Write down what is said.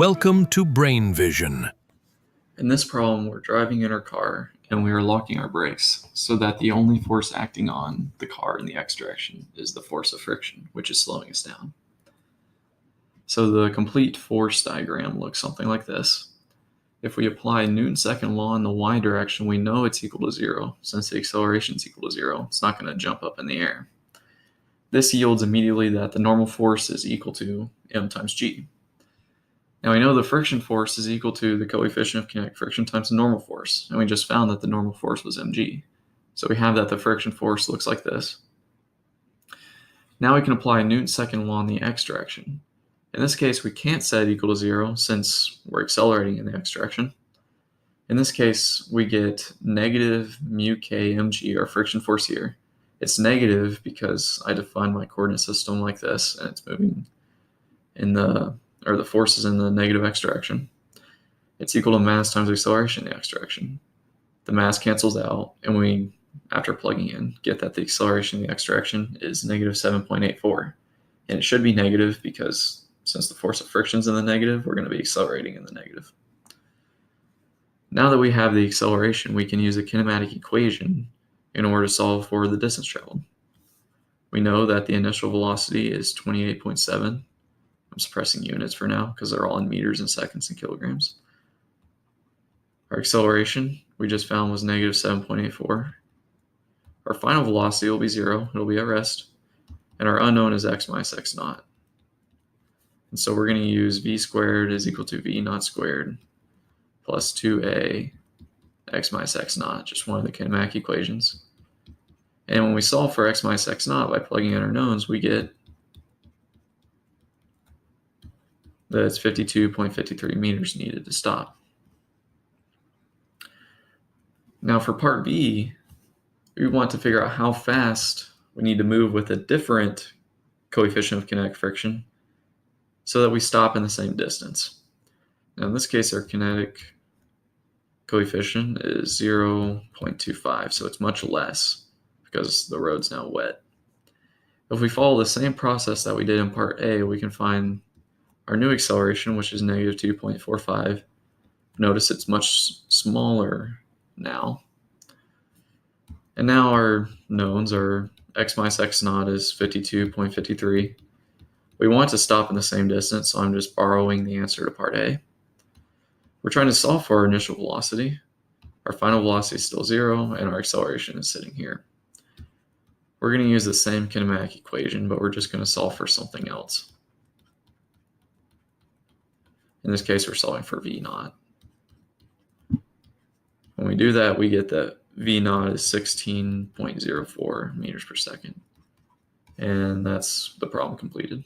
Welcome to Brain Vision. In this problem, we're driving in our car and we are locking our brakes so that the only force acting on the car in the x direction is the force of friction, which is slowing us down. So the complete force diagram looks something like this. If we apply Newton's second law in the y direction, we know it's equal to 0. Since the acceleration is equal to 0, it's not going to jump up in the air. This yields immediately that the normal force is equal to m times g. Now we know the friction force is equal to the coefficient of kinetic friction times the normal force, and we just found that the normal force was mg. So we have that the friction force looks like this. Now we can apply Newton's second law in the x direction. In this case, we can't set it equal to 0 since we're accelerating in the x direction. In this case, we get negative mu k mg, our friction force here. It's negative because I define my coordinate system like this, and it's moving in the force is in the negative x direction. It's equal to mass times acceleration in the x direction. The mass cancels out, and we, after plugging in, get that the acceleration in the x direction is negative 7.84. And it should be negative because since the force of friction is in the negative, we're going to be accelerating in the negative. Now that we have the acceleration, we can use a kinematic equation in order to solve for the distance traveled. We know that the initial velocity is 28.7. I'm suppressing units for now because they're all in meters and seconds and kilograms. Our acceleration we just found was negative 7.84. Our final velocity will be 0. It'll be at rest. And our unknown is x minus x naught. And so we're going to use v squared is equal to v naught squared plus 2a x minus x naught, just one of the kinematic equations. And when we solve for x minus x naught by plugging in our knowns, we get that it's 52.53 meters needed to stop. Now for part B, we want to figure out how fast we need to move with a different coefficient of kinetic friction so that we stop in the same distance. Now in this case, our kinetic coefficient is 0.25, so it's much less because the road's now wet. If we follow the same process that we did in part A, we can find our new acceleration, which is negative 2.45. Notice it's much smaller now. And now our knowns are x minus x naught is 52.53. We want to stop in the same distance, so I'm just borrowing the answer to part A. We're trying to solve for our initial velocity. Our final velocity is still 0, and our acceleration is sitting here. We're going to use the same kinematic equation, but we're just going to solve for something else. In this case, we're solving for v naught. When we do that, we get that v naught is 16.04 meters per second. And that's the problem completed.